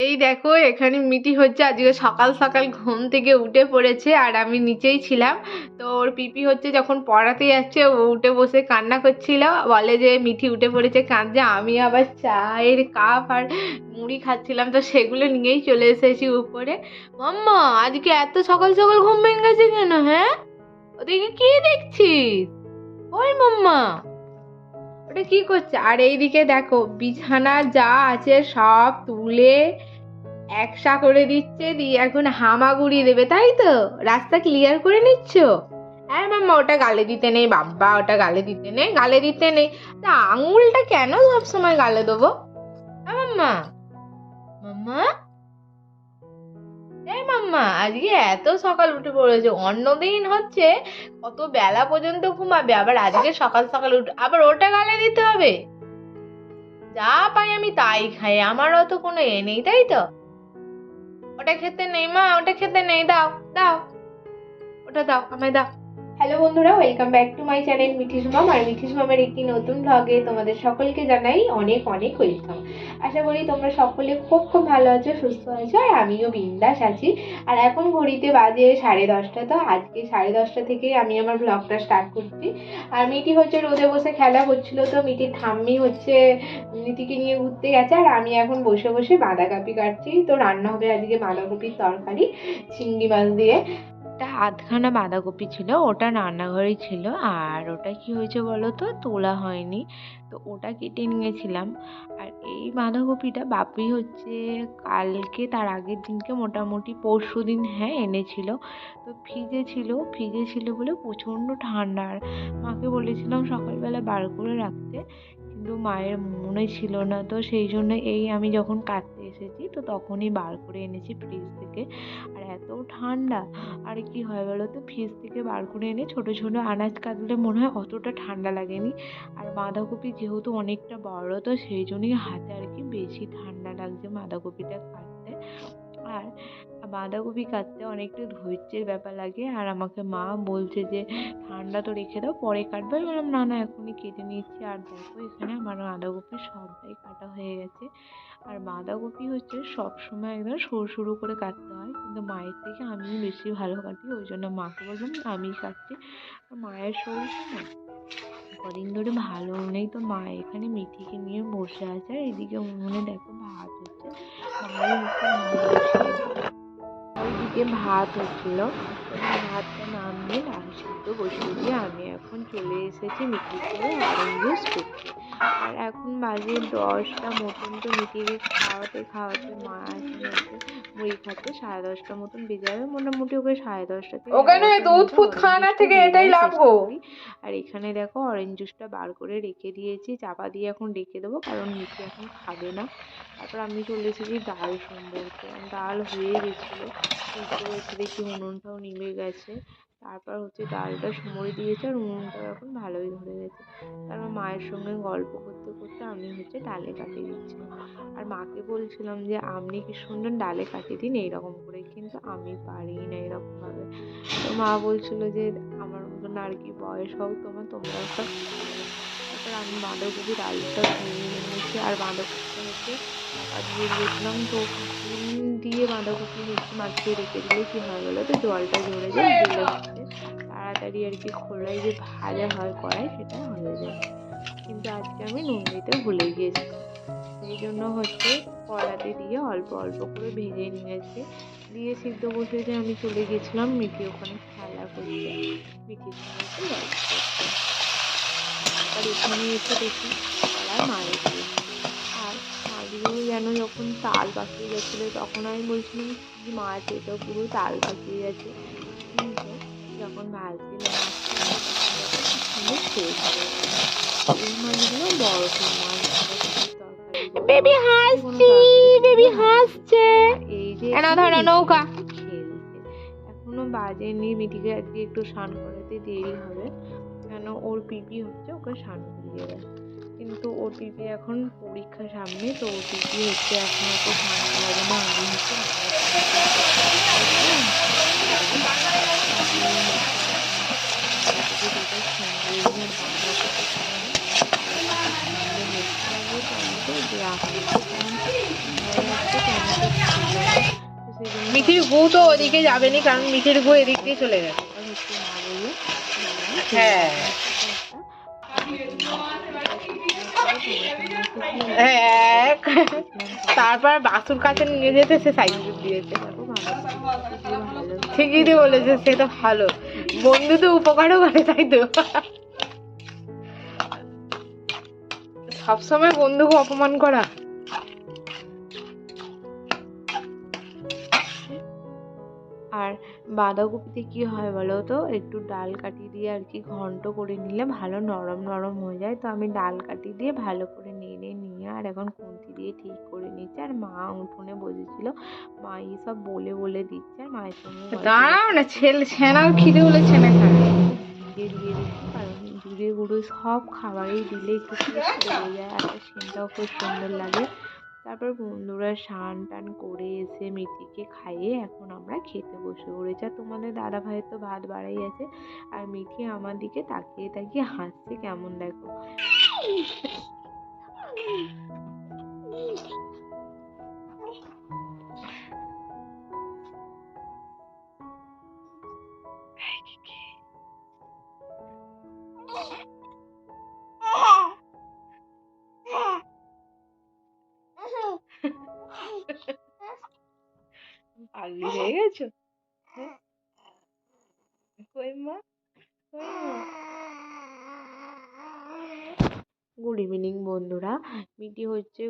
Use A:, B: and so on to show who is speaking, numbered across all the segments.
A: এই দেখো এখানে মিটি হচ্ছে আজকে সকাল সকাল ঘুম থেকে উঠে পড়েছে আর আমি নিচেই ছিলাম। তো ওর পিপি হচ্ছে যখন পড়াতে যাচ্ছে ও উঠে বসে কান্না করছিল, বলে যে মিঠি উঠে পড়েছে কাঁদছে। আমি আবার চায়ের কাপ আর মুড়ি খাচ্ছিলাম, তো সেগুলো নিয়েই চলে এসেছি উপরে। মাম্মা আজকে এত সকাল সকাল ঘুম ভেঙে গেছে কেন? হ্যাঁ, ওদিকে কি দেখছিস? ওই মাম্মা ওটা কি করছে? আর এইদিকে দেখো বিছানা যা আছে সব তুলে একসা করে দিচ্ছে, দিয়ে এখন হামাগুড়ি দেবে, তাই তো? রাস্তা ক্লিয়ার করে নিচ্ছ? হ্যাঁ মাম্মা, ওটা গালে দিতে নেই বাবা, ওটা গালে দিতে নেই, গালে দিতে নেই। তা আঙুলটা কেন সব সময় গালে দেবো? হ্যাঁ মাম্মা। মাম্মা, এই মাম্মা আজকে এত সকাল উঠে পড়েছে, অন্যদিন হচ্ছে কত বেলা পর্যন্ত ঘুমাবে, আবার আজকে সকাল সকাল উঠে আবার ওটা গালে দিতে হবে? যা পাই আমি তাই খাই, আমারও তো কোনো এ নেই, তাই তো? ওটা খেতে নেই মা, ওটা খেতে নেই, দাও দাও, ওটা দাও, আমায় দাও। হ্যালো বন্ধুরা, welcome back to my channel Mithi's mom. আর মিঠিস মমের একটি নতুন ভ্লগে তোমাদের সকলকে জানাই অনেক অনেক ওয়েলকাম। আশা করি তোমরা সকলে খুব খুব ভালো আছো, সুস্থ আছো, আর আমিও বিন্দাস আছি। আর এখন ঘড়িতে বাজে 10:30। তো আজকে 10:30 থেকেই আমি আমার ভ্লগটা স্টার্ট করছি। আর মিটি হচ্ছে রোদে বসে খেলা করছিল, তো মিটির ঠাম্মি হচ্ছে মিটিকে নিয়ে ঘুরতে গেছে, আর আমি এখন বসে বসে বাঁধাকপি কাটছি। তো রান্না হবে আজকে বাঁধাকপির তরকারি চিংড়ি মাছ দিয়ে। একটা আধখানা বাঁধাকপি ছিল, ওটা রান্নাঘরেই ছিল। আর ওটা কি হয়েছে বলো তো, তোলা হয়নি, তো ওটা কেটে নিয়েছিলাম। আর এই বাঁধাকপিটা বাপি হচ্ছে কালকে তার আগের দিনকে মোটামুটি পরশুদিন হ্যাঁ এনেছিল। তো ফ্রিজে ছিল বলে প্রচণ্ড ঠান্ডা। আর মাকে বলেছিলাম সকালবেলা বার করে রাখতে, কিন্তু মায়ের মনে ছিল না। তো সেই জন্য এই আমি যখন কাটতে এসেছি তো তখনই বার করে এনেছি ফ্রিজ থেকে। আর এত ঠান্ডা, আর কি হয় বলো তো, ফ্রিজ থেকে বার করে এনে ছোট ছোট আনাজ কাটলে মনে হয় অতটা ঠান্ডা লাগেনি। আর বাঁধাকপি যেহেতু অনেকটা বড়, তো সেই জন্যই হাতে আর কি বেশি ঠান্ডা লাগছে বাঁধাকপিটা কাটতে। আর বাঁধাকপি কাটতে অনেকটা ধৈর্যের ব্যাপার লাগে। আর আমাকে মা বলছে যে ঠান্ডা তো রেখে দাও, পরে কাটবে। আমি বললাম না না, এখনই কেটে নিচ্ছি। আর দেখো এখানে আমার বাঁধাকপি সবটাই কাটা হয়ে গেছে। আর বাঁধাকপি হচ্ছে সবসময় একদম সরু সরু করে কাটতে হয়, কিন্তু মায়ের থেকে আমি বেশি ভালো কাটি, ওই জন্য মাকে বললাম আমিই কাটছি। মায়ের শরীরটা না কদিন ধরে ভালো নেই, তো মা এখানে মিঠিকে নিয়ে বসে আছে। আর এদিকে উনুনে দেখো ভাত হচ্ছে, মায়ের হচ্ছে ভাত বসিয়ে ওইদিকে ভাত হচ্ছিল। ভাতটা নামিয়ে ডাল সিদ্ধ বসিয়ে দিয়ে আমি এখন চলে এসেছি মিঠিকে অরেঞ্জ জুস করতে। আর এখন বাজে 10টা মতন, তো মিঠিকে খাওয়াতে খাওয়াতে মা এখন হচ্ছে মুড়ি খাচ্ছে। 10:30 মতন বেজে যাবে মোটামুটি, ওকে 10:30 থেকে
B: ওখানে দুধ ফুট খাওয়ানোর থেকে এটাই লাভ গো।
A: আর এখানে দেখো অরেঞ্জ জুসটা বার করে রেখে দিয়েছি, চাপা দিয়ে এখন রেখে দেবো, কারণ মিঠি এখন খাবে না। তারপর আমি চলে এসেছি ডাল সম্বরতে। ডাল হয়ে গেছিলো, উপরে এসে দেখি উনুনটাও নিভে গেছে। তারপর হচ্ছে ডালটা সময় দিয়েছে, আর উনুনটাও এখন ভালোই ধরে গেছে। তারপর মায়ের সঙ্গে গল্প করতে করতে আমি হচ্ছে ডালে কাটিয়ে দিচ্ছিলাম। আর মাকে বলছিলাম যে আপনি কি সুন্দর ডালে কাটিয়ে দিন এইরকম করে, কিন্তু আমি পারি না এরকমভাবে। তো মা বলছিল যে আমার মতন আর কি বয়স হোক তোমার, তোমরা সব পারবে। তারপর আমি বাঁধাকপি ডালটা ধুয়ে এনেছি, আর বাঁধাকপিটা হচ্ছে চাপা দিয়ে দিয়েছিলাম। তো নুন দিয়ে বাঁধাকপি হচ্ছে মাখিয়ে রেখে দিলে কি হয় বলো তো, জলটা ঝরে যায়, দিলে হচ্ছে তাড়াতাড়ি আর কি খোলায় যে ভাজা হয় কড়াই সেটা হয়ে যায়। কিন্তু আজকে আমি নুন দিতে ভুলে গিয়েছিলাম, সেই জন্য হচ্ছে কড়াতে দিয়ে অল্প অল্প করে ভেজে নিয়েছি। দিয়ে সিদ্ধ বসিয়ে আমি চলে গেছিলাম, মিঠি ওখানে খেলা করছে, মিঠির সঙ্গে একটু গল্প করছে। আর এখানে এসে দেখি কড়ায় মাছ দিয়েছি। আর মাছগুলো যেন যখন তাল পাকিয়ে গেছিলো, তখন আমি বলছিলাম কি মাছ, এটা পুরো তাল পাকিয়ে গেছে। কিন্তু যখন ভাজছিল মাছটা তখন দেখো কি সুন্দর টেস্ট হয়েছে। এই মাছগুলো বরফের মাছ, বেবি হাসছে, বেবি হাসছে। এই যে এনা ধরো নৌকা খেলছে, এখনো বাজেনি। মিঠিকে আজকে একটু স্নান করাতে দেরি হবে, কেন ওর পিপি হচ্ছে ওকে স্নান করিয়ে দেয়। কিন্তু ওর পিপি এখন পরীক্ষা সামনে, তো ওর পিপি হচ্ছে এখন ওকে স্নান করাবে না। আমি হচ্ছে মিঠির গু তো ওদিকে যাবে না, কারণ মিঠির গু এদিক দিয়ে চলে গেছে। হ্যাঁ হ্যাঁ, তারপর বাসুর কাছে নিয়ে যেতে সে সাইকেল দিয়েছে। ঠিকই তো বলেছে, সে তো ভালো বন্ধু, তো উপকারও করে, তাই তো। সবসময় বন্ধুকে অপমান করা। আর বাঁধাকপিতে কি হয় বলো তো, একটু ডাল কাটি দিয়ে আর কি ঘন্ট করে নিলে ভালো নরম নরম হয়ে যায়। তো আমি ডাল কাটি দিয়ে ভালো করে নেড়ে নিয়ে আর এখন খুন্তি দিয়ে ঠিক করে নিচ্ছে। আর মা উঠোনে বসেছিল, মা সব বলে বলে দিচ্ছে। আর মায়ের সঙ্গে দাঁড়াও না, ছেনাও খিদে হলে ছেনা খাবে। দিয়ে দিচ্ছি, কারণ জিরে গুঁড়ো সব খাবারেই দিলে একটু টেস্ট বেড়ে যায়, আর সেন্টটাও খুব সুন্দর লাগে। তারপর বন্ধুরা স্নান টান করে এসে মিঠিকে খাইয়ে এখন আমরা খেতে বসে পড়েছি। আর তোমাদের দাদা ভাইয়ের তো ভাত বাড়াই আছে, আর মিঠি আমার দিকে তাকিয়ে তাকিয়ে হাসছে কেমন দেখো। পাগলি হয়ে গেছো? কই মা, কই মা? গুড ইভিনিং বন্ধুরা। মিটি হচ্ছে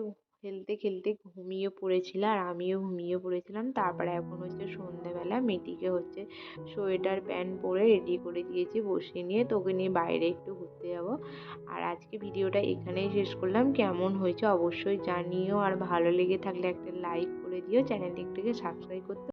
A: খেলতে খেলতে ঘুমিয়ে পড়েছিল, আর আমিও ঘুমিয়ে পড়েছিলাম। তারপরে এখন হচ্ছে সন্ধ্যেবেলা, মিটিকে হচ্ছে সোয়েটার প্যান্ট পরে রেডি করে দিয়েছি বসিয়ে নিয়ে, তোকে নিয়ে বাইরে একটু ঘুরতে যাব। আর আজকে ভিডিওটা এখানেই শেষ করলাম। কেমন হয়েছে অবশ্যই জানিও, আর ভালো লেগে থাকলে একটা লাইক করে দিও, চ্যানেলটিকে সাবস্ক্রাইব করতে